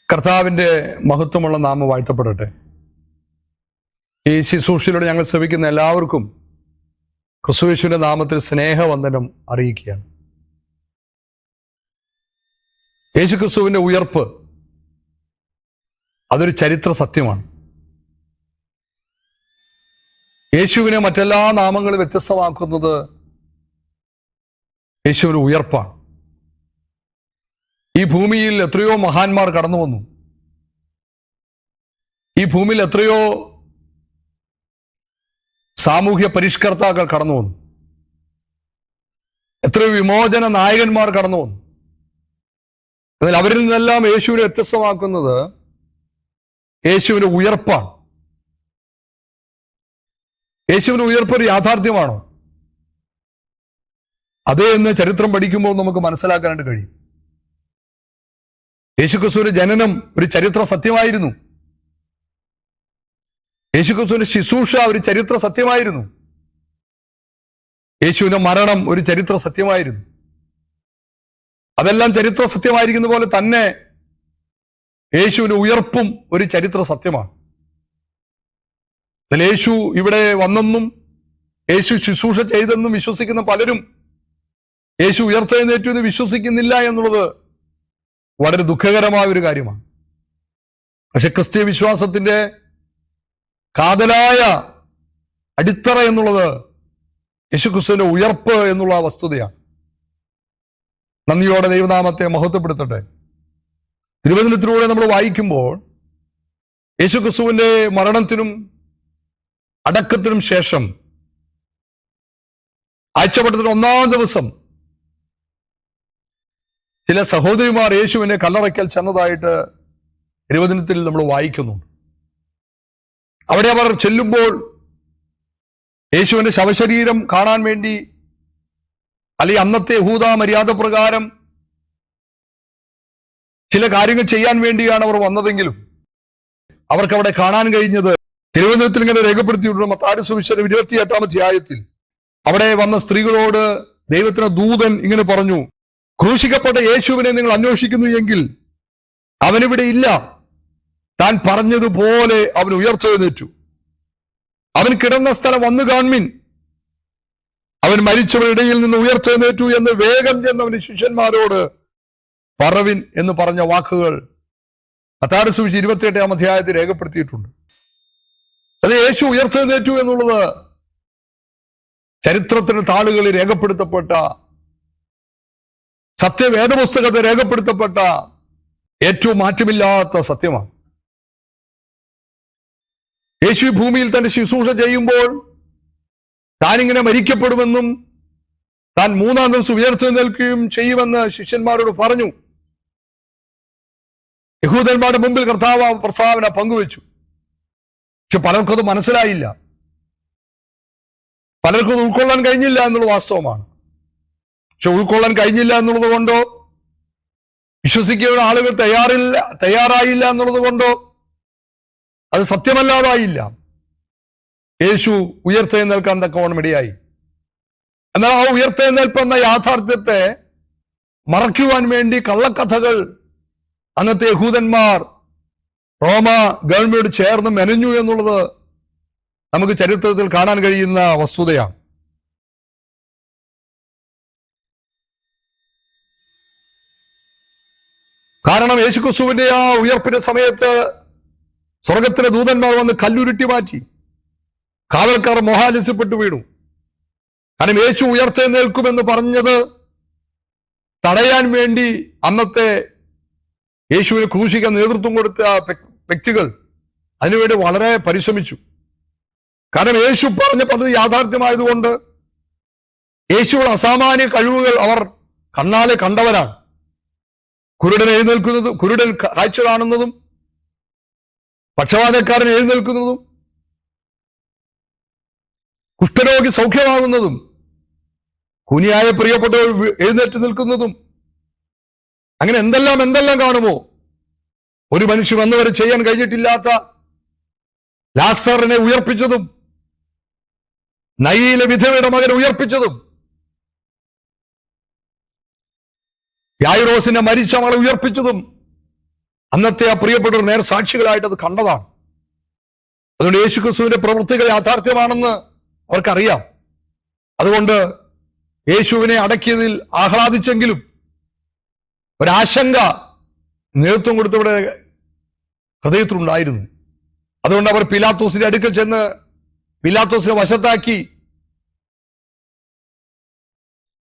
കർത്താവിൻ്റെ മഹത്വമുള്ള നാമം വാഴ്ത്തപ്പെടട്ടെ. ഈ ശുശ്രൂഷയിലൂടെ ഞങ്ങൾ ശ്രമിക്കുന്ന എല്ലാവർക്കും ക്രിസ്തുയേശുവിന്റെ നാമത്തിൽ സ്നേഹവന്ദനം അറിയിക്കുകയാണ്. യേശു ക്രിസ്തുവിന്റെ ഉയർപ്പ് അതൊരു ചരിത്ര സത്യമാണ്. യേശുവിനെ മറ്റെല്ലാ നാമങ്ങളും വ്യത്യസ്തമാക്കുന്നത് യേശുവിന്റെ ഉയർപ്പാണ്. ഈ ഭൂമിയിൽ എത്രയോ മഹാന്മാർ കടന്നു വന്നു. ഈ ഭൂമിയിൽ എത്രയോ സാമൂഹ്യ പരിഷ്കർത്താക്കൾ കടന്നു വന്നു. എത്രയോ വിമോചന നായകന്മാർ കടന്നു വന്നു. എന്നാൽ അവരിൽ നിന്നെല്ലാം യേശുവിനെ വ്യത്യസ്തമാക്കുന്നത് യേശുവിന്റെ ഉയർപ്പാണ്. യേശുവിന്റെ ഉയർപ്പ് ഒരു യാഥാർത്ഥ്യമാണോ? അതേ എന്ന് ചരിത്രം പഠിക്കുമ്പോൾ നമുക്ക് മനസ്സിലാക്കാനായിട്ട് കഴിയും. യേശുക്രിസ്തുവിന്റെ ജനനം ഒരു ചരിത്ര സത്യമായിരുന്നു. യേശുക്രിസ്തുവിന്റെ ശുശ്രൂഷ ഒരു ചരിത്ര സത്യമായിരുന്നു. യേശുവിന്റെ മരണം ഒരു ചരിത്ര സത്യമായിരുന്നു. അതെല്ലാം ചരിത്ര സത്യമായിരിക്കുന്ന പോലെ തന്നെ യേശുവിന്റെ ഉയർപ്പും ഒരു ചരിത്ര സത്യമാണ്. യേശു ഇവിടെ വന്നെന്നും യേശു ശുശ്രൂഷ ചെയ്തെന്നും വിശ്വസിക്കുന്ന പലരും യേശു ഉയർത്തെഴുന്നേറ്റു എന്ന് വിശ്വസിക്കുന്നില്ല എന്നുള്ളത് വളരെ ദുഃഖകരമായ ഒരു കാര്യമാണ്. പക്ഷെ ക്രിസ്തീയ വിശ്വാസത്തിന്റെ കാതലായ അടിത്തറ എന്നുള്ളത് യേശുക്രിസ്തുവിന്റെ ഉയർപ്പ് എന്നുള്ള വസ്തുതയാണ്. നന്ദിയോടെ ദൈവനാമത്തെ മഹത്വപ്പെടുത്തട്ടെ. തിരുവചനത്തിലൂടെ നമ്മൾ വായിക്കുമ്പോൾ യേശുക്രിസ്തുവിന്റെ മരണത്തിനും അടക്കത്തിനും ശേഷം ആഴ്ചവട്ടത്തിന് 1-ാം ദിവസം ചില സഹോദരിമാർ യേശുവിനെ കല്ലറയ്ക്കൽ ചെന്നതായിട്ട് തിരുവചനത്തിൽ നമ്മൾ വായിക്കുന്നുണ്ട്. അവിടെ അവർ ചെല്ലുമ്പോൾ യേശുവിന്റെ ശവശരീരം കാണാൻ വേണ്ടി, അല്ലെങ്കിൽ അന്നത്തെ യഹൂദ മര്യാദ പ്രകാരം ചില കാര്യങ്ങൾ ചെയ്യാൻ വേണ്ടിയാണ് അവർ വന്നതെങ്കിലും അവർക്ക് അവിടെ കാണാൻ കഴിഞ്ഞത് തിരുവചനത്തിൽ ഇങ്ങനെ രേഖപ്പെടുത്തിയിട്ടുണ്ട്. മത്തായി സുവിശേഷം 28-ാം അധ്യായത്തിൽ അവിടെ വന്ന സ്ത്രീകളോട് ദൈവത്തിന്റെ ദൂതൻ ഇങ്ങനെ പറഞ്ഞു, ക്രൂശിക്കപ്പെട്ട യേശുവിനെ നിങ്ങൾ അന്വേഷിക്കുന്നു എങ്കിൽ അവനിവിടെ ഇല്ല. താൻ പറഞ്ഞതുപോലെ അവൻ ഉയർത്തെഴുന്നേറ്റു. അവൻ കിടന്ന സ്ഥലം വന്നു കാണുവിൻ. അവൻ മരിച്ചവരുടെ ഇടയിൽ നിന്ന് ഉയർത്തെഴുന്നേറ്റു എന്ന് വേഗം ചെന്നവന് ശിഷ്യന്മാരോട് പറവിൻ എന്ന് പറഞ്ഞ വാക്കുകൾ മത്തായി സുവിശേഷം 28-ാം അധ്യായത്തിൽ രേഖപ്പെടുത്തിയിട്ടുണ്ട്. അത് യേശു ഉയർത്തെഴുന്നേറ്റു എന്നുള്ളത് ചരിത്രത്തിന്റെ താളുകളിൽ രേഖപ്പെടുത്തപ്പെട്ട, സത്യവേദപുസ്തകത്തെ രേഖപ്പെടുത്തപ്പെട്ട ഏറ്റവും മാറ്റമില്ലാത്ത സത്യമാണ്. യേശു ഭൂമിയിൽ തന്റെ ശുശ്രൂഷ ചെയ്യുമ്പോൾ താനിങ്ങനെ മരിക്കപ്പെടുമെന്നും താൻ 3-ാം ദിവസം ഉയർത്തെഴുന്നേൽക്കുകയും ചെയ്യുമെന്ന് ശിഷ്യന്മാരോട് പറഞ്ഞു. യഹൂദന്മാരുടെ മുമ്പിൽ കർത്താവ് പ്രസ്താവന പങ്കുവെച്ചു. പക്ഷെ പലർക്കും അത് മനസ്സിലായില്ല, പലർക്കും അത് ഉൾക്കൊള്ളാൻ കഴിഞ്ഞില്ല എന്നുള്ള വാസ്തവമാണ്. പക്ഷെ ഉൾക്കൊള്ളാൻ കഴിഞ്ഞില്ല എന്നുള്ളത് കൊണ്ടോ, വിശ്വസിക്കുന്ന ആളുകൾ തയ്യാറായില്ല എന്നുള്ളത് കൊണ്ടോ അത് സത്യമല്ലാതായില്ല. യേശു ഉയർത്തെഴുന്നേൽക്കാൻ തക്കവണ്ണം ഇടയായി. എന്നാൽ ആ ഉയർത്തെഴുന്നേൽപ്പ് എന്ന യാഥാർത്ഥ്യത്തെ മറയ്ക്കുവാൻ വേണ്ടി കള്ളക്കഥകൾ അന്നത്തെ യഹൂദന്മാർ റോമ ഗവൺമെന്റ് ചേർന്ന് മെനഞ്ഞു എന്നുള്ളത് നമുക്ക് ചരിത്രത്തിൽ കാണാൻ കഴിയുന്ന വസ്തുതയാണ്. കാരണം യേശുക്രിസ്തുവിന്റെ ആ ഉയർപ്പിന്റെ സമയത്ത് സ്വർഗത്തിലെ ദൂതന്മാർ വന്ന് കല്ലുരുട്ടി മാറ്റി. കാവൽക്കാർ മോഹാലസ്യപ്പെട്ടു വീണു. കാരണം യേശു ഉയർത്തെഴുന്നേൽക്കുമെന്ന് പറഞ്ഞത് തടയാൻ വേണ്ടി അന്നത്തെ യേശുവിനെ ക്രൂശിക്കാൻ നേതൃത്വം കൊടുത്ത വ്യക്തികൾ അതിനുവേണ്ടി വളരെ പരിശ്രമിച്ചു. കാരണം യേശു പറഞ്ഞ പദ്ധതി യാഥാർത്ഥ്യമായതുകൊണ്ട് യേശുവിടെ അസാമാന്യ കഴിവുകൾ അവർ കണ്ണാലെ കണ്ടവരാണ്. കുരുടൻ എഴുന്നേൽക്കുന്നതും, കുരുടൻ കാഴ്ച കാണുന്നതും, പക്ഷപാതക്കാരൻ എഴുന്നേൽക്കുന്നതും, കുഷ്ഠരോഗി സൗഖ്യമാകുന്നതും, കുനിയായ പ്രിയപ്പെട്ടവർ എഴുന്നേറ്റ് നിൽക്കുന്നതും, അങ്ങനെ എന്തെല്ലാം കാണുമോ. ഒരു മനുഷ്യൻ വന്നവരെ ചെയ്യാൻ കഴിഞ്ഞിട്ടില്ലാത്ത ലാസറിനെ ഉയർപ്പിച്ചതും, നയിലെ വിധവയുടെ മകനെ ഉയർപ്പിച്ചതും, യായിറോസിനെ മരിച്ച മകളെ ഉയർപ്പിച്ചതും, അന്നത്തെ ആ പ്രിയപ്പെട്ടവർ നേർ സാക്ഷികളായിട്ട് അത് കണ്ടതാണ്. അതുകൊണ്ട് യേശുക്രിസ്തുവിന്റെ പ്രവൃത്തികൾ യാഥാർത്ഥ്യമാണെന്ന് അവർക്കറിയാം. അതുകൊണ്ട് യേശുവിനെ അടക്കിയതിൽ ആഹ്ലാദിച്ചെങ്കിലും ഒരാശങ്ക നേതൃത്വം കൊടുത്തവരുടെ ഹൃദയത്തിലുണ്ടായിരുന്നു. അതുകൊണ്ട് അവർ പീലാത്തോസിന്റെ അടുക്കൽ ചെന്ന് പീലാത്തോസിനെ വശത്താക്കി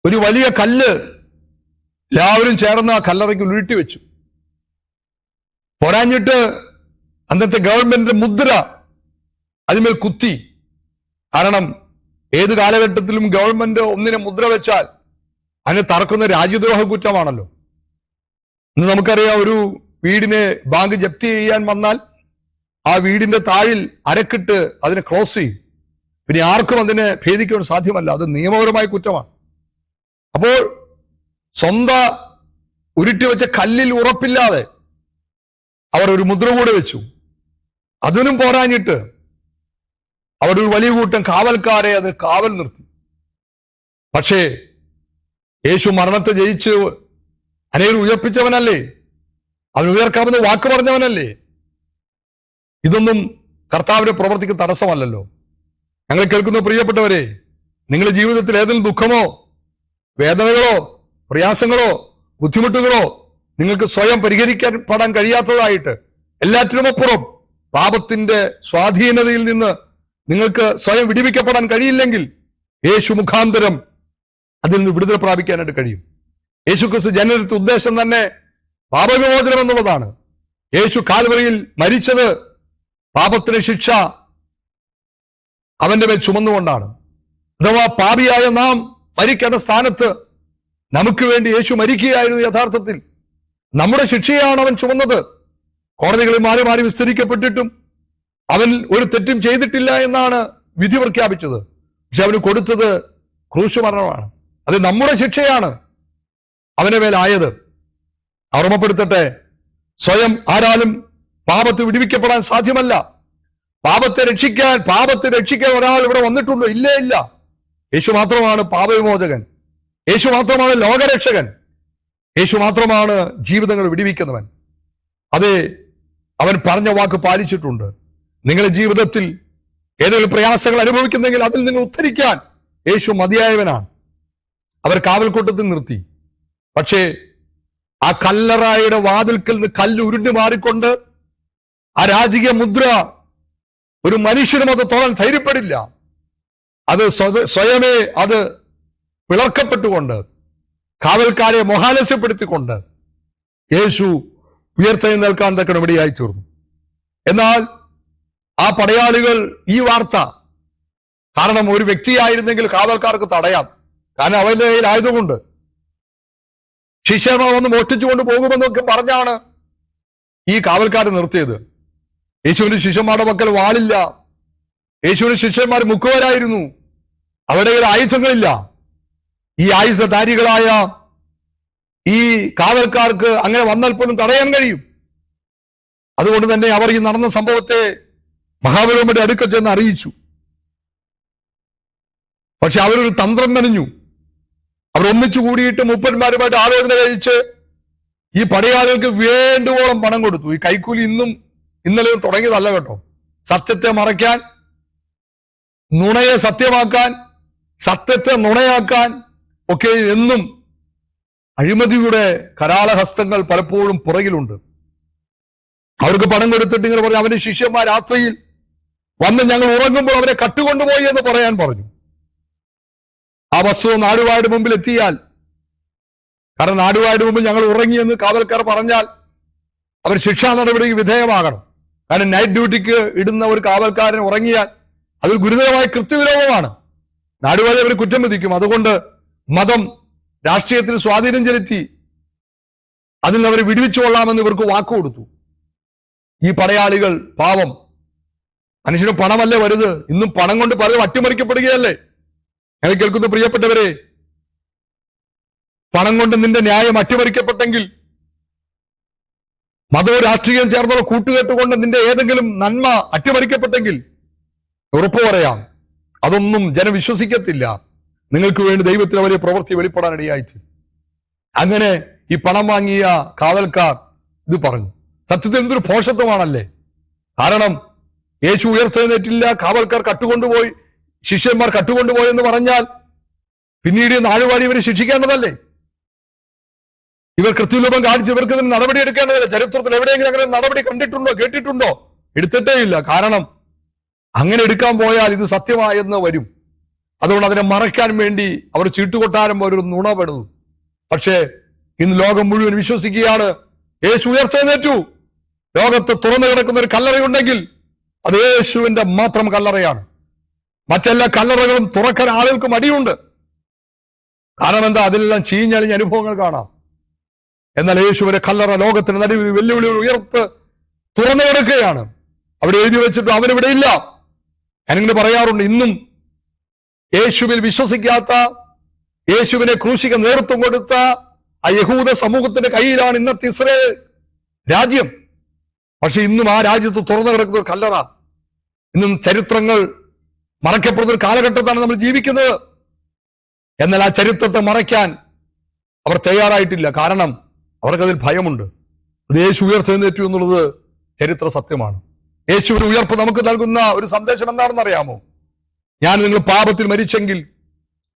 ഒരു വലിയ കല്ല് എല്ലാവരും ചേർന്ന് ആ കല്ലറയ്ക്ക് ഉരുട്ടി വെച്ചു. പോരാഞ്ഞിട്ട് അന്നത്തെ ഗവൺമെന്റിന്റെ മുദ്ര അതിന്മേൽ കുത്തി. കാരണം ഏത് കാലഘട്ടത്തിലും ഗവൺമെന്റ് ഒന്നിനെ മുദ്ര വെച്ചാൽ അതിനെ തറക്കുന്ന രാജ്യദ്രോഹ കുറ്റമാണല്ലോ. ഇന്ന് നമുക്കറിയാം, ഒരു വീടിനെ ബാങ്ക് ജപ്തി ചെയ്യാൻ വന്നാൽ ആ വീടിന്റെ താഴിൽ അരക്കിട്ട് അതിനെ ക്ലോസ് ചെയ്യും. പിന്നെ ആർക്കും അതിനെ ഭേദിക്കുവാൻ സാധ്യമല്ല. അത് നിയമപരമായ കുറ്റമാണ്. അപ്പോൾ സ്വന്തം ഉരുട്ടി വെച്ച കല്ലിൽ ഉറപ്പില്ലാതെ അവർ ഒരു മുദ്ര കൂടെ വെച്ചു. അതിനും പോരാഞ്ഞിട്ട് അവർ ഒരു വലിയ കൂട്ടം കാവൽക്കാരെ അത് കാവൽ നിർത്തി. പക്ഷേ യേശു മരണത്തെ ജയിച്ച് അനേകം ഉയർപ്പിച്ചവനല്ലേ? അവൻ ഉയർക്കാമെന്ന് വാക്ക് പറഞ്ഞവനല്ലേ? ഇതൊന്നും കർത്താവിന്റെ പ്രവൃത്തിക്ക് തടസ്സമല്ലല്ലോ. ഞങ്ങൾ കേൾക്കുന്ന പ്രിയപ്പെട്ടവരെ, നിങ്ങളുടെ ജീവിതത്തിൽ ഏതെങ്കിലും ദുഃഖമോ വേദനകളോ പ്രയാസങ്ങളോ ബുദ്ധിമുട്ടുകളോ നിങ്ങൾക്ക് സ്വയം പരിഹരിക്കപ്പെടാൻ കഴിയാത്തതായിട്ട്, എല്ലാറ്റിനുമപ്പുറം പാപത്തിന്റെ സ്വാധീനതയിൽ നിന്ന് നിങ്ങൾക്ക് സ്വയം വിടിവിക്കപ്പെടാൻ കഴിയില്ലെങ്കിൽ യേശു മുഖാന്തരം അതിൽ നിന്ന് വിടുതൽ പ്രാപിക്കാനായിട്ട് കഴിയും. യേശുക്രിസ്തു ജനനത്തിന്റെ ഉദ്ദേശം തന്നെ പാപവിമോചനം എന്നുള്ളതാണ്. യേശു കാൽവരിയിൽ മരിച്ചത് പാപത്തിന് ശിക്ഷ അവന്റെ മേൽ ചുമന്നുകൊണ്ടാണ്. അഥവാ പാപിയായ നാം മരിക്കേണ്ട സ്ഥാനത്ത് നമുക്ക് വേണ്ടി യേശു മരിക്കുകയായിരുന്നു. യഥാർത്ഥത്തിൽ നമ്മുടെ ശിക്ഷയാണ് അവൻ ചുമന്നത്. കോടതികളിൽ മാറി മാറി വിസ്തരിക്കപ്പെട്ടിട്ടും അവൻ ഒരു തെറ്റും ചെയ്തിട്ടില്ല എന്നാണ് വിധി പ്രഖ്യാപിച്ചത്. പക്ഷെ അവന് കൊടുത്തത് ക്രൂശ് മരണമാണ്. അത് നമ്മുടെ ശിക്ഷയാണ് അവന്റെ മേലായത്. ഓർമ്മപ്പെടുത്തട്ടെ, സ്വയം ആരാലും പാപത്തെ വിടുവിക്കപ്പെടാൻ സാധ്യമല്ല. പാപത്തെ രക്ഷിക്കാൻ ഒരാൾ ഇവിടെ വന്നിട്ടുണ്ടോ? ഇല്ലേ, ഇല്ല. യേശു മാത്രമാണ് പാപവിമോചകൻ. യേശു മാത്രമാണ് ലോകരക്ഷകൻ. യേശു മാത്രമാണ് ജീവിതങ്ങൾ വിടുവിക്കുന്നവൻ. അതെ, അവൻ പറഞ്ഞ വാക്ക് പാലിച്ചിട്ടുണ്ട്. നിങ്ങളുടെ ജീവിതത്തിൽ ഏതെങ്കിലും പ്രയാസങ്ങൾ അനുഭവിക്കുന്നെങ്കിൽ അതിൽ നിങ്ങൾ ഉദ്ധരിക്കാൻ യേശു മതിയായവനാണ്. അവർ കാവൽക്കൂട്ടത്തിൽ നിർത്തി. പക്ഷേ ആ കല്ലറായുടെ വാതിൽക്കൽ നിന്ന് കല്ല് ഉരുണ്ടു മാറിക്കൊണ്ട് ആ രാജകീയ മുദ്ര ഒരു മനുഷ്യനും അത് തോന്നാൻ ധൈര്യപ്പെടില്ല. അത് സ്വയമേ അത് പിളർക്കപ്പെട്ടുകൊണ്ട് കാവൽക്കാരെ മോഹാലസ്യപ്പെടുത്തിക്കൊണ്ട് യേശു ഉയർത്തെഴുന്നേൽക്കാൻ തക്കണപടിയായി തീർന്നു. എന്നാൽ ആ പടയാളികൾ ഈ വാർത്ത, കാരണം ഒരു വ്യക്തിയായിരുന്നെങ്കിൽ കാവൽക്കാർക്ക് തടയാം, കാരണം അവന്റെ കയ്യിലായതുകൊണ്ട് ശിഷ്യന്മാർ വന്ന് മോഷ്ടിച്ചുകൊണ്ട് പോകുമെന്നൊക്കെ പറഞ്ഞാണ് ഈ കാവൽക്കാരെ നിർത്തിയത്. യേശുവിന്റെ ശിഷ്യന്മാരുടെ പക്കൽ വാളില്ല. യേശുവിന്റെ ശിഷ്യന്മാർ മുക്കുവരായിരുന്നു. അവരുടെ കയ്യിൽ ആയുധങ്ങളില്ല. ഈ ആയുധധാരികളായ ഈ കാവൽക്കാർക്ക് അങ്ങനെ വന്നാൽ പോലും തടയാൻ കഴിയും. അതുകൊണ്ട് തന്നെ അവർ ഈ നടന്ന സംഭവത്തെ മഹാബലിയുടെ അടുക്കൽ ചെന്ന് അറിയിച്ചു. പക്ഷെ അവരൊരു തന്ത്രം മെനഞ്ഞു. അവർ ഒന്നിച്ചു കൂടിയിട്ട് മൂപ്പന്മാരുമായിട്ട് ആലോചന കഴിച്ച് ഈ പടയാളികൾക്ക് വേണ്ടുവോളം പണം കൊടുത്തു. ഈ കൈക്കൂലി ഇന്നലെയും തുടങ്ങിയതല്ല കേട്ടോ. സത്യത്തെ മറയ്ക്കാൻ, നുണയെ സത്യമാക്കാൻ, സത്യത്തെ നുണയാക്കാൻ ഒക്കെ എന്നും അഴിമതിയുടെ കരാളഹസ്തങ്ങൾ പലപ്പോഴും പുറകിലുണ്ട്. അവർക്ക് പണം കൊടുത്തിട്ട് ഇങ്ങനെ പറഞ്ഞു, അവന്റെ ശിഷ്യന്മാർ രാത്രിയിൽ വന്ന് ഞങ്ങൾ ഉറങ്ങുമ്പോൾ അവരെ കട്ടുകൊണ്ടുപോയി എന്ന് പറയാൻ പറഞ്ഞു. ആ വസ്തുത നാടുവായുടെ മുമ്പിൽ എത്തിയാൽ, കാരണം നാടുവായുടെ മുമ്പിൽ ഞങ്ങൾ ഉറങ്ങിയെന്ന് കാവൽക്കാർ പറഞ്ഞാൽ അവർ ശിക്ഷാ നടപടിക്ക് വിധേയമാകണം. കാരണം നൈറ്റ് ഡ്യൂട്ടിക്ക് ഇടുന്ന ഒരു കാവൽക്കാരൻ ഉറങ്ങിയാൽ അത് ഗുരുതരമായ കൃത്യവിലോപമാണ്. നാടുവാഴി അവർ കുറ്റം വിധിക്കും. അതുകൊണ്ട് മതം രാഷ്ട്രീയത്തിൽ സ്വാധീനം ചെലുത്തി അതിൽ നിന്ന് അവരെ വിടുവിച്ചു കൊള്ളാമെന്ന് ഇവർക്ക് വാക്കു കൊടുത്തു. ഈ പടയാളികൾ പാവം, മനുഷ്യന് പണമല്ലേ വലുത്. ഇന്നും പണം കൊണ്ട് പലരും അട്ടിമറിക്കപ്പെടുകയല്ലേ. ഞങ്ങൾ കേൾക്കുന്ന പ്രിയപ്പെട്ടവരെ, പണം കൊണ്ട് നിന്റെ ന്യായം അട്ടിമറിക്കപ്പെട്ടെങ്കിൽ, മതവും രാഷ്ട്രീയം ചേർന്നുള്ള കൂട്ടുകെട്ടുകൊണ്ട് നിന്റെ ഏതെങ്കിലും നന്മ അട്ടിമറിക്കപ്പെട്ടെങ്കിൽ ഉറപ്പു പറയാം, അതൊന്നും ജനം വിശ്വസിക്കത്തില്ല. നിങ്ങൾക്ക് വേണ്ടി ദൈവത്തിന് വലിയ പ്രവൃത്തി വെളിപ്പെടാനിടയായിട്ട്. അങ്ങനെ ഈ പണം വാങ്ങിയ കാവൽക്കാർ ഇത് പറഞ്ഞു. സത്യത്തിൽ എന്തൊരു ഭോഷത്വമാണല്ലേ. കാരണം യേശു ഉയർത്തെഴുന്നേറ്റില്ല, കാവൽക്കാർ കട്ടുകൊണ്ടുപോയി, ശിഷ്യന്മാർ കട്ടുകൊണ്ടുപോയി എന്ന് പറഞ്ഞാൽ പിന്നീട് നാളുവാഴി ഇവരെ ശിക്ഷിക്കേണ്ടതല്ലേ? ഇവർ കൃത്യരൂപം കാണിച്ച് ഇവർക്ക് ഇതിന് നടപടി എടുക്കേണ്ടതല്ലേ? ചരിത്രത്തിൽ എവിടെയെങ്കിലും അങ്ങനെ നടപടി കണ്ടിട്ടുണ്ടോ, കേട്ടിട്ടുണ്ടോ? എടുത്തിട്ടേ ഇല്ല. കാരണം അങ്ങനെ എടുക്കാൻ പോയാൽ ഇത് സത്യമായെന്ന് വരും. അതുകൊണ്ട് അതിനെ മറയ്ക്കാൻ വേണ്ടി അവർ ചീട്ടുകൊട്ടാരം ഒരു നുണപ്പെടുന്നു. പക്ഷേ ഇന്ന് ലോകം മുഴുവൻ വിശ്വസിക്കുകയാണ് യേശു ഉയർത്തെഴുന്നേറ്റു. ലോകത്ത് തുറന്നു കിടക്കുന്ന ഒരു കല്ലറയുണ്ടെങ്കിൽ അത് യേശുവിന്റെ മാത്രം കല്ലറയാണ്. മറ്റെല്ലാ കല്ലറകളും തുറക്കാൻ ആളുകൾക്ക് മടിയുണ്ട്. കാരണം എന്താ? അതിലെല്ലാം ചീഞ്ഞളിഞ്ഞ അനുഭവങ്ങൾ കാണാം. എന്നാൽ യേശുവിന്റെ കല്ലറ ലോകത്തിന് നടുവിൽ വെല്ലുവിളി ഉയർത്ത് തുറന്നു കിടക്കുകയാണ്. അവിടെ എഴുതി വെച്ചിട്ട് അവനിവിടെ ഇല്ല. ഞാനിങ്ങനെ പറയാറുണ്ട്, ഇന്നും യേശുവിൽ വിശ്വസിക്കാത്ത, യേശുവിനെ ക്രൂശിക്കാൻ നേതൃത്വം കൊടുത്ത ആ യഹൂദ സമൂഹത്തിന്റെ കയ്യിലാണ് ഇന്നത്തെ ഇസ്രായേൽ രാജ്യം. പക്ഷെ ഇന്നും ആ രാജ്യത്ത് തുറന്നു കിടക്കുന്ന ഒരു കല്ലറ. ഇന്നും ചരിത്രങ്ങൾ മറയ്ക്കപ്പെടുന്ന ഒരു കാലഘട്ടത്താണ് നമ്മൾ ജീവിക്കുന്നത്. എന്നാൽ ആ ചരിത്രത്തെ മറയ്ക്കാൻ അവർ തയ്യാറായിട്ടില്ല. കാരണം അവർക്കതിൽ ഭയമുണ്ട്. അത് യേശു ഉയർത്തെഴുന്നേറ്റു എന്നുള്ളത് ചരിത്ര സത്യമാണ്. യേശുവിന്റെ ഉയർപ്പ് നമുക്ക് നൽകുന്ന ഒരു സന്ദേശം എന്താണെന്ന് അറിയാമോ? ഞാൻ നിങ്ങൾ പാപത്തിൽ മരിച്ചെങ്കിൽ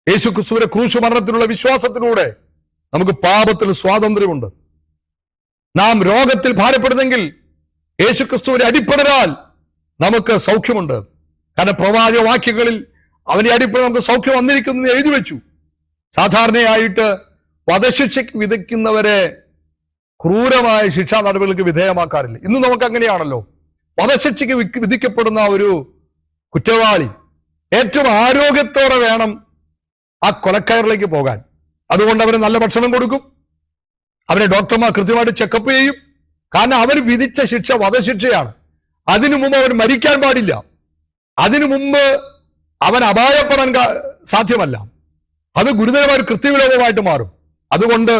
യേശു ക്രിസ്തുവിന്റെ ക്രൂശ് മരണത്തിലുള്ള വിശ്വാസത്തിലൂടെ നമുക്ക് പാപത്തിൽ സ്വാതന്ത്ര്യമുണ്ട്. നാം രോഗത്തിൽ ഭാരപ്പെടുന്നെങ്കിൽ യേശു ക്രിസ്തുവിന്റെ അടിപ്പിണരാൽ നമുക്ക് സൗഖ്യമുണ്ട്. കാരണം പ്രവാചക വാക്യങ്ങളിൽ അവന്റെ അടിപ്പിണ നമുക്ക് സൗഖ്യം വന്നിരിക്കുന്നു എഴുതി വെച്ചു. സാധാരണയായിട്ട് വധശിക്ഷയ്ക്ക് വിധിക്കുന്നവരെ ക്രൂരമായ ശിക്ഷാ നടപടികൾക്ക് വിധേയമാക്കാറില്ല. ഇന്ന് നമുക്ക് അങ്ങനെയാണല്ലോ. വധശിക്ഷയ്ക്ക് വിധിക്കപ്പെടുന്ന ഒരു കുറ്റവാളി ഏറ്റവും ആരോഗ്യത്തോടെ വേണം ആ കൊലക്കയറിലേക്ക് പോകാൻ. അതുകൊണ്ട് അവന് നല്ല ഭക്ഷണം കൊടുക്കും, അവരെ ഡോക്ടർമാർ കൃത്യമായിട്ട് ചെക്കപ്പ് ചെയ്യും. കാരണം അവർ വിധിച്ച ശിക്ഷ വധശിക്ഷയാണ്. അതിനു മുമ്പ് അവൻ മരിക്കാൻ പാടില്ല. അതിനു മുമ്പ് അവൻ അപായപ്പെടാൻ സാധ്യമല്ല. അത് ഗുരുതരമായ ഒരു കൃത്യവിലോപമായിട്ട് മാറും. അതുകൊണ്ട്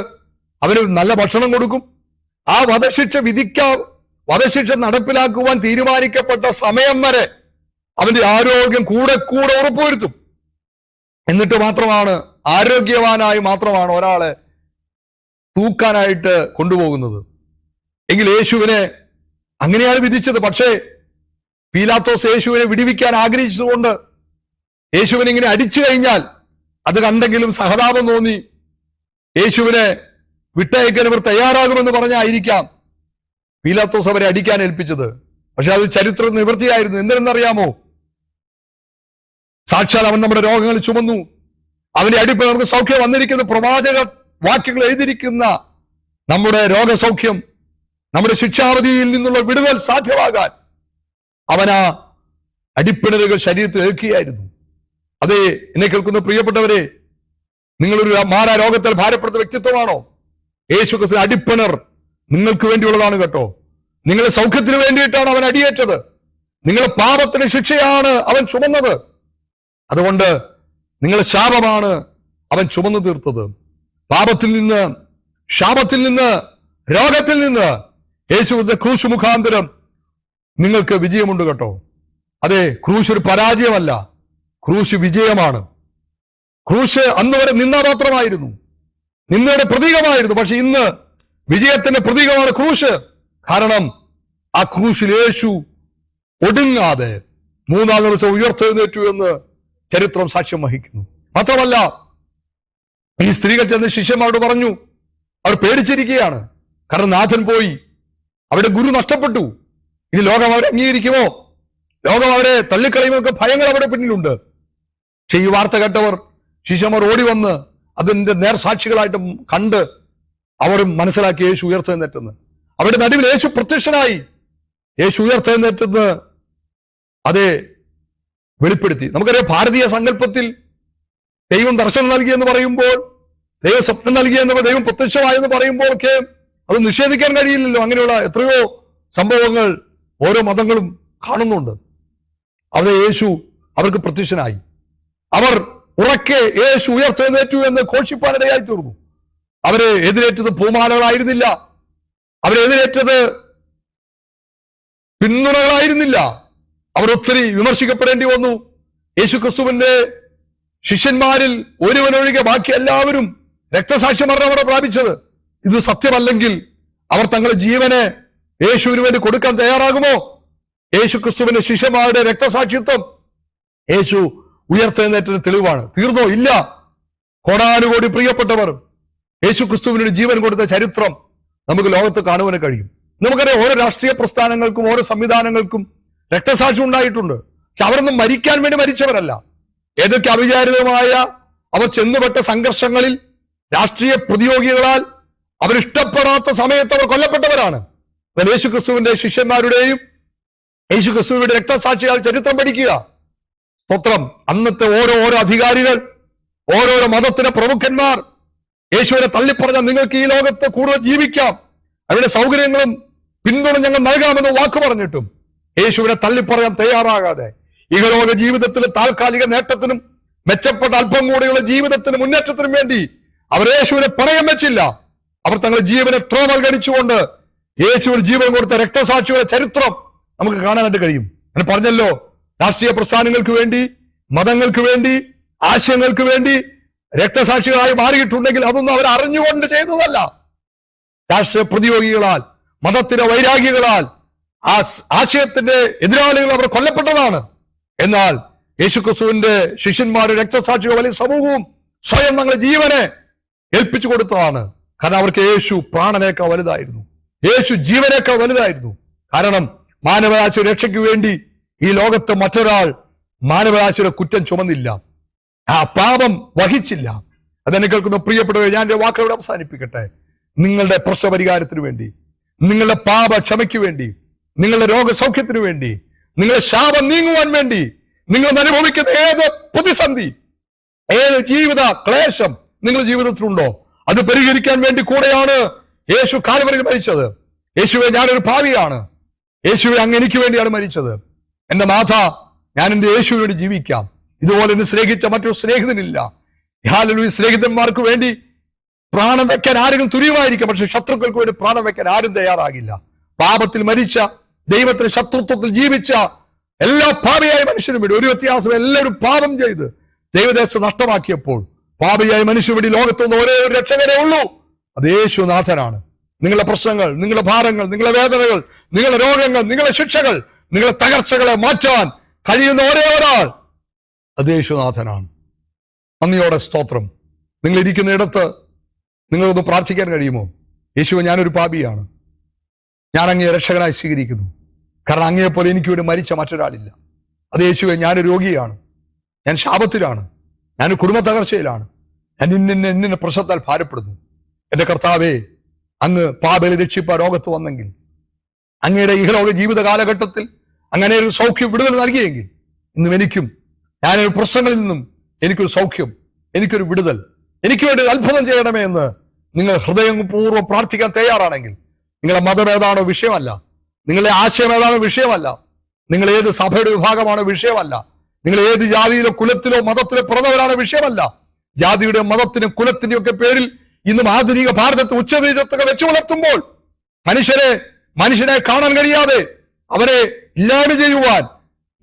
അവന് നല്ല ഭക്ഷണം കൊടുക്കും. ആ വധശിക്ഷ നടപ്പിലാക്കുവാൻ തീരുമാനിക്കപ്പെട്ട സമയം വരെ അവന്റെ ആരോഗ്യം കൂടെ കൂടെ ഉറപ്പുവരുത്തും. എന്നിട്ട് മാത്രമാണ്, ആരോഗ്യവാനായി മാത്രമാണ് ഒരാളെ തൂക്കാനായിട്ട് കൊണ്ടുപോകുന്നത്. എങ്കിൽ യേശുവിനെ അങ്ങനെയാണ് വിധിച്ചത്. പക്ഷേ പീലാത്തോസ് യേശുവിനെ വിടുവിക്കാൻ ആഗ്രഹിച്ചതുകൊണ്ട് യേശുവിനെ ഇങ്ങനെ അടിച്ചു കഴിഞ്ഞാൽ അത് കണ്ടെങ്കിലും സഹതാപം തോന്നി യേശുവിനെ വിട്ടയക്കാൻ ഇവർ തയ്യാറാകുമെന്ന് പറഞ്ഞായിരിക്കാം പീലാത്തോസ് അവരെ അടിക്കാൻ ഏൽപ്പിച്ചത്. പക്ഷെ അത് ചരിത്ര നിവൃത്തിയായിരുന്നു. എന്തിനെന്നറിയാമോ? സാക്ഷാൽ അവൻ നമ്മുടെ രോഗങ്ങൾ ചുമന്നു. അവന്റെ അടിപ്പിൽ നമുക്ക് സൗഖ്യം വന്നിരിക്കുന്ന പ്രവാചക വാക്യങ്ങൾ എഴുതിയിരിക്കുന്ന നമ്മുടെ രോഗസൗഖ്യം, നമ്മുടെ ശിക്ഷാവധിയിൽ നിന്നുള്ള വിടുതൽ സാധ്യമാകാൻ അവനാ അടിപ്പിണരുകൾ ശരീരത്തിൽ ഏൽക്കുകയായിരുന്നു. അതെ, എന്നെ കേൾക്കുന്ന പ്രിയപ്പെട്ടവരെ, നിങ്ങളൊരു മാറാ രോഗത്തിൽ ഭാരപ്പെടുന്ന വ്യക്തിത്വമാണോ? യേശു ക്രിസ്തു അടിപ്പിണർ നിങ്ങൾക്ക് വേണ്ടിയുള്ളതാണ് കേട്ടോ. നിങ്ങളെ സൗഖ്യത്തിന് വേണ്ടിയിട്ടാണ് അവൻ അടിയേറ്റത്. നിങ്ങളെ പാപത്തിന് ശിക്ഷയാണ് അവൻ ചുമന്നത്. അതുകൊണ്ട് നിങ്ങളെ ശാപമാണ് അവൻ ചുമന്നു തീർത്തത്. പാപത്തിൽ നിന്ന്, ശാപത്തിൽ നിന്ന്, രോഗത്തിൽ നിന്ന് യേശുവിന്റെ ക്രൂശ് മുഖാന്തരം നിങ്ങൾക്ക് വിജയമുണ്ട് കേട്ടോ. അതെ, ക്രൂശ് ഒരു പരാജയമല്ല, ക്രൂശ് വിജയമാണ്. ക്രൂശ് അന്ന് വരെ നിന്ന മാത്രമായിരുന്നു, നിന്നയുടെ പ്രതീകമായിരുന്നു. പക്ഷെ ഇന്ന് വിജയത്തിന്റെ പ്രതീകമാണ് ക്രൂശ്. കാരണം ആ ക്രൂശിൽ യേശു ഒടുങ്ങാതെ 3-ാം ദിവസം ഉയർത്തെഴുന്നേറ്റു എന്ന് ചരിത്രം സാക്ഷ്യം വഹിക്കുന്നു. മാത്രമല്ല, ഈ സ്ത്രീകൾ ചെന്ന് ശിഷ്യന്മാരോട് പറഞ്ഞു. അവർ പേടിച്ചിരിക്കുകയാണ്. കാരണം നാഥൻ പോയി, അവരുടെ ഗുരു നഷ്ടപ്പെട്ടു. ഇനി ലോകം അവരെ അംഗീകരിക്കുമോ, ലോകം അവരെ തള്ളിക്കളയുമൊക്കെ ഭയങ്ങൾ അവിടെ പിന്നിലുണ്ട്. പക്ഷെ ഈ വാർത്ത കേട്ടവർ, ശിഷ്യന്മാർ ഓടി വന്ന് അതിന്റെ നേർസാക്ഷികളായിട്ട് കണ്ട് അവർ മനസ്സിലാക്കി യേശു ഉയർത്തെഴുന്നേറ്റെന്ന്. അവരുടെ നടുവിൽ യേശു പ്രത്യക്ഷനായി. യേശു ഉയർത്തെഴുന്നേറ്റെന്ന് അതെ വെളിപ്പെടുത്തി. നമുക്കറിയാം, ഭാരതീയ സങ്കല്പത്തിൽ ദൈവം ദർശനം നൽകിയെന്ന് പറയുമ്പോൾ, ദൈവം സ്വപ്നം നൽകിയെന്ന്, ദൈവം പ്രത്യക്ഷമായെന്ന് പറയുമ്പോൾ ഒക്കെ അത് നിഷേധിക്കാൻ കഴിയില്ലല്ലോ. അങ്ങനെയുള്ള എത്രയോ സംഭവങ്ങൾ ഓരോ മതങ്ങളും കാണുന്നുണ്ട്. അവിടെ യേശു അവർക്ക് പ്രത്യക്ഷനായി. അവർ ഉറക്കെ യേശു ഉയർത്തെഴുന്നേറ്റു എന്ന് ഘോഷിപ്പാനിടയായി തീർന്നു. അവരെ എതിരേറ്റത് പൂമാലകളായിരുന്നില്ല, അവരെ എതിരേറ്റത് പിന്തുണകളായിരുന്നില്ല. അവർ ഒത്തിരി വിമർശിക്കപ്പെടേണ്ടി വന്നു. യേശു ക്രിസ്തുവിന്റെ ശിഷ്യന്മാരിൽ ഒരുവനൊഴികെ ബാക്കി എല്ലാവരും രക്തസാക്ഷ്യമരണം അവിടെ പ്രാപിച്ചത്. ഇത് സത്യമല്ലെങ്കിൽ അവർ തങ്ങളുടെ ജീവനെ യേശുവിന് വേണ്ടി കൊടുക്കാൻ തയ്യാറാകുമോ? യേശു ക്രിസ്തുവിന്റെ ശിഷ്യന്മാരുടെ രക്തസാക്ഷിത്വം യേശു ഉയർത്തെഴുന്നേറ്റത്തിന് തെളിവാണ്. തീർന്നോ? ഇല്ല. കോടാനുകോടി പ്രിയപ്പെട്ടവർ യേശു ക്രിസ്തുവിന് ജീവൻ കൊടുത്ത ചരിത്രം നമുക്ക് ലോകത്ത് കാണുവാൻ കഴിയും. നമുക്കറിയാം, ഓരോ രാഷ്ട്രീയ പ്രസ്ഥാനങ്ങൾക്കും ഓരോ സംവിധാനങ്ങൾക്കും രക്തസാക്ഷ്യം ഉണ്ടായിട്ടുണ്ട്. പക്ഷെ അവരൊന്നും മരിക്കാൻ വേണ്ടി മരിച്ചവരല്ല. ഏതൊക്കെ അവിചാരിതമായ അവർ ചെന്നുപെട്ട സംഘർഷങ്ങളിൽ രാഷ്ട്രീയ പ്രതിയോഗികളാൽ അവരിഷ്ടപ്പെടാത്ത സമയത്ത് അവർ കൊല്ലപ്പെട്ടവരാണ്. എന്നാൽ യേശു ക്രിസ്തുവിന്റെ ശിഷ്യന്മാരുടെയും യേശു ക്രിസ്തുവിന്റെ രക്തസാക്ഷിയാൽ ചരിത്രം പഠിക്കുക. സ്തോത്രം. അന്നത്തെ ഓരോ അധികാരികൾ, ഓരോരോ മതത്തിലെ പ്രമുഖന്മാർ യേശുവിനെ തള്ളിപ്പറഞ്ഞ നിങ്ങൾക്ക് ഈ ലോകത്ത് കൂടുതൽ ജീവിക്കാം, അവരുടെ സൗകര്യങ്ങളും പിന്തുണ ഞങ്ങൾ നൽകാമെന്ന് വാക്ക് പറഞ്ഞിട്ടും യേശുവിനെ തള്ളിപ്പറയാൻ തയ്യാറാകാതെ ഇഹലോക ജീവിതത്തിലെ താൽക്കാലിക നേട്ടത്തിനും മെച്ചപ്പെട്ട അല്പം കൂടെയുള്ള ജീവിതത്തിന് മുന്നേറ്റത്തിനും വേണ്ടി അവർ യേശുവിനെ പണയം വെച്ചില്ല. അവർ തങ്ങളുടെ ജീവനെ എത്ര നൽകടിച്ചുകൊണ്ട് യേശുവിന് ജീവൻ കൊടുത്ത രക്തസാക്ഷിയുടെ ചരിത്രം നമുക്ക് കാണാനായിട്ട് കഴിയും. ഞാൻ പറഞ്ഞല്ലോ, രാഷ്ട്രീയ പ്രസ്ഥാനങ്ങൾക്ക് വേണ്ടി, മതങ്ങൾക്ക് വേണ്ടി, ആശയങ്ങൾക്ക് വേണ്ടി രക്തസാക്ഷികളായി മാറിയിട്ടുണ്ടെങ്കിൽ അതൊന്നും അവർ അറിഞ്ഞുകൊണ്ട് ചെയ്തതല്ല. രാഷ്ട്രീയ പ്രതിയോഗികളാൽ, മതത്തിന്റെ വൈരാഗികളാൽ, ആ ആശയത്തിന്റെ എതിരാളികൾ അവർ കൊല്ലപ്പെട്ടതാണ്. എന്നാൽ യേശുക്രിസ്തുവിന്റെ ശിഷ്യന്മാരുടെ രക്തസാക്ഷികൾ വലിയ സമൂഹവും സ്വയം തങ്ങളുടെ ജീവനെ ഏൽപ്പിച്ചു കൊടുത്തതാണ്. കാരണം അവർക്ക് യേശു പ്രാണനേക്കാൾ വലുതായിരുന്നു, യേശു ജീവനേക്കാൾ വലുതായിരുന്നു. കാരണം മാനവരാശിയുടെ രക്ഷയ്ക്ക് വേണ്ടി ഈ ലോകത്ത് മറ്റൊരാൾ മാനവരാശിയുടെ കുറ്റം ചുമന്നില്ല, ആ പാപം വഹിച്ചില്ല. അതെന്നെ കേൾക്കുന്ന പ്രിയപ്പെട്ടവരെ, ഞാൻ എന്റെ വാക്കുകളോട് അവസാനിപ്പിക്കട്ടെ. നിങ്ങളുടെ പ്രശ്നപരിഹാരത്തിന് വേണ്ടി, നിങ്ങളുടെ പാപ ക്ഷമയ്ക്ക് വേണ്ടി, നിങ്ങളുടെ രോഗസൗഖ്യത്തിന് വേണ്ടി, നിങ്ങളുടെ ശാപം നീങ്ങുവാൻ വേണ്ടി, നിങ്ങൾ അനുഭവിക്കുന്ന ഏത് പ്രതിസന്ധി, ഏത് ജീവിത ക്ലേശം നിങ്ങളുടെ ജീവിതത്തിലുണ്ടോ, അത് പരിഹരിക്കാൻ വേണ്ടി കൂടെയാണ് യേശു കാൽവരിയിൽ മരിച്ചത്. യേശുവെ, ഞാനൊരു പാപിയാണ്, യേശുവെ അങ്ങ് എനിക്ക് വേണ്ടിയാണ് മരിച്ചത്. എന്റെ നാഥ, ഞാൻ എന്റെ യേശുവിന് വേണ്ടി ജീവിക്കാം. ഇതുപോലെ എന്നെ സ്നേഹിച്ച മറ്റൊരു സ്നേഹിതനില്ല. ഹല്ലേലൂയ. സ്നേഹിതന്മാർക്ക് വേണ്ടി പ്രാണം വെക്കാൻ ആരെങ്കിലും തുര്യമായിരിക്കും, പക്ഷെ ശത്രുക്കൾക്ക് വേണ്ടി പ്രാണം വെക്കാൻ ആരും തയ്യാറാകില്ല. പാപത്തിൽ മരിച്ച, ദൈവത്തിന് ശത്രുത്വത്തിൽ ജീവിച്ച എല്ലാ പാപിയായ മനുഷ്യനും വേണ്ടി ഒരു വ്യത്യാസം, എല്ലാവരും പാപം ചെയ്ത് ദൈവദേശം നഷ്ടമാക്കിയപ്പോൾ പാപിയായ മനുഷ്യന് വേണ്ടി ലോകത്തുനിന്ന് ഒരേ ഒരു രക്ഷകരേ ഉള്ളൂ, അത് യേശുനാഥനാണ്. നിങ്ങളുടെ പ്രശ്നങ്ങൾ, നിങ്ങളുടെ ഭാരങ്ങൾ, നിങ്ങളുടെ വേദനകൾ, നിങ്ങളുടെ രോഗങ്ങൾ, നിങ്ങളുടെ ശിക്ഷകൾ, നിങ്ങളുടെ തകർച്ചകളെ മാറ്റാൻ കഴിയുന്ന ഒരേ ഒരാൾ, അത് യേശുനാഥനാണ്. നന്ദിയോടെ സ്തോത്രം. നിങ്ങൾ ഇരിക്കുന്ന ഇടത്ത് നിങ്ങളൊന്ന് പ്രാർത്ഥിക്കാൻ കഴിയുമോ? യേശുവെ, ഞാനൊരു പാപിയാണ്, ഞാൻ അങ്ങയെ രക്ഷകനായി സ്വീകരിക്കുന്നു. കാരണം അങ്ങയെപ്പോലെ എനിക്ക് വേണ്ടി മരിച്ച മറ്റൊരാളില്ല. അത് യേശുവെ, ഞാനൊരു രോഗിയാണ്, ഞാൻ ശാപത്തിലാണ്, ഞാൻ കുടുംബ തകർച്ചയിലാണ്, ഞാൻ ഇന്ന പ്രശ്നത്താൽ ഭാരപ്പെടുന്നു. എന്റെ കർത്താവേ, അങ്ങ് പാപയെ രക്ഷിപ്പാൻ രോഗത്ത് വന്നെങ്കിൽ, അങ്ങയുടെ ഇഹലോക ജീവിത കാലഘട്ടത്തിൽ അങ്ങനെ ഒരു സൗഖ്യം വിടുതൽ നൽകിയെങ്കിൽ, ഇന്നും എനിക്കും ഞാനൊരു പ്രശ്നങ്ങളിൽ നിന്നും എനിക്കൊരു സൗഖ്യം, എനിക്കൊരു വിടുതൽ, എനിക്ക് വേണ്ടി അത്ഭുതം ചെയ്യണമേ എന്ന് നിങ്ങൾ ഹൃദയപൂർവ്വം പ്രാർത്ഥിക്കാൻ തയ്യാറാണെങ്കിൽ, നിങ്ങളുടെ മതം ഏതാണോ വിഷയമല്ല, നിങ്ങളുടെ ആശയം ഏതാണോ വിഷയമല്ല, നിങ്ങൾ ഏത് സഭയുടെ വിഭാഗമാണോ വിഷയമല്ല, നിങ്ങൾ ഏത് ജാതിയിലോ കുലത്തിലോ മതത്തിലോ പിറന്നവരാണോ വിഷയമല്ല. ജാതിയുടെ മതത്തിനും കുലത്തിന്റെയും ഒക്കെ പേരിൽ ഇന്നും ആധുനിക ഭാരതത്തെ ഉച്ചനീചത്വങ്ങൾ വെച്ചു വളർത്തുമ്പോൾ മനുഷ്യനെ കാണാൻ കഴിയാതെ അവരെ ഇല്ലായ്മ ചെയ്യുവാൻ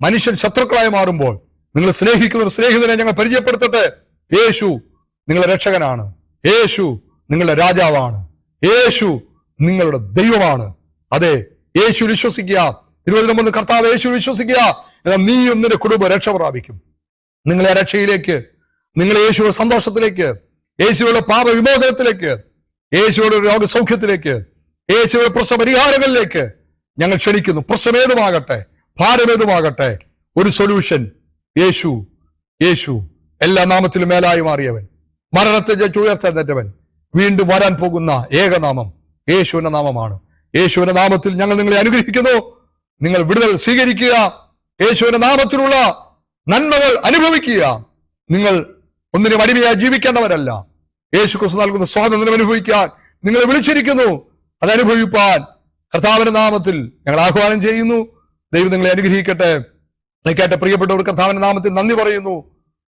മനുഷ്യൻ ശത്രുക്കളായി മാറുമ്പോൾ, നിങ്ങൾ സ്നേഹിക്കുന്ന ഒരു സ്നേഹിതനെ ഞങ്ങൾ പരിചയപ്പെടുത്തട്ടെ. യേശു നിങ്ങളുടെ രക്ഷകനാണ്, യേശു നിങ്ങളുടെ രാജാവാണ്, യേശു നിങ്ങളുടെ ദൈവമാണ്. അതെ, യേശു വിശ്വസിക്കുക. തിരുവനന്തപുരം കർത്താവ് യേശു വിശ്വസിക്കുക, എന്നാൽ നീയും നിന്റെ കുടുംബം രക്ഷ പ്രാപിക്കും. നിങ്ങളെ രക്ഷയിലേക്ക്, നിങ്ങളെ യേശുവിന്റെ സന്തോഷത്തിലേക്ക്, യേശുവിന്റെ പാപ വിമോചനത്തിലേക്ക്, യേശുവിന്റെ രോഗസൗഖ്യത്തിലേക്ക്, യേശുവിന്റെ പ്രശ്ന പരിഹാരങ്ങളിലേക്ക് ഞങ്ങൾ ക്ഷണിക്കുന്നു. പ്രശ്നമേതുമാകട്ടെ, ഭാരമേതുമാകട്ടെ, ഒരു സൊല്യൂഷൻ യേശു. യേശു എല്ലാ നാമത്തിലും മേലായി മാറിയവൻ, മരണത്തെ ജയിച്ച് ഉയർത്തെഴുന്നേറ്റവൻ, വീണ്ടും വരാൻ പോകുന്ന ഏകനാമം യേശുവിന്റെ നാമമാണ്. യേശുവിന്റെ നാമത്തിൽ ഞങ്ങൾ നിങ്ങളെ അനുഗ്രഹിക്കുന്നു. നിങ്ങൾ വിടുതൽ സ്വീകരിക്കുക, യേശുവിന്റെ നാമത്തിലുള്ള നന്മകൾ അനുഭവിക്കുക. നിങ്ങൾ ഒന്നിനും അടിമയായി ജീവിക്കേണ്ടവരല്ല. യേശു ക്രിസ്തു നൽകുന്ന സ്വാതന്ത്ര്യം അനുഭവിക്കാൻ നിങ്ങളെ വിളിച്ചിരിക്കുന്നു. അതനുഭവിപ്പാൻ കർത്താവിന്റെ നാമത്തിൽ ഞങ്ങൾ ആഹ്വാനം ചെയ്യുന്നു. ദൈവം നിങ്ങളെ അനുഗ്രഹിക്കട്ടെ. കേട്ട പ്രിയപ്പെട്ടവർ, കർത്താവിന്റെ നാമത്തിൽ നന്ദി പറയുന്നു.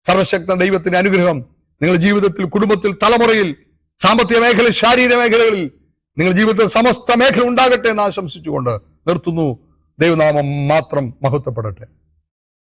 സർവശക്ത ദൈവത്തിന്റെ അനുഗ്രഹം നിങ്ങളുടെ ജീവിതത്തിൽ, കുടുംബത്തിൽ, തലമുറയിൽ, സാമ്പത്തിക മേഖലയിൽ, ശാരീരിക മേഖലകളിൽ, നിങ്ങളുടെ ജീവിതത്തിൽ സമസ്ത മേഖല ഉണ്ടാകട്ടെ എന്ന് ആശംസിച്ചുകൊണ്ട് നിർത്തുന്നു. ദൈവനാമം മാത്രം മഹത്വപ്പെടട്ടെ.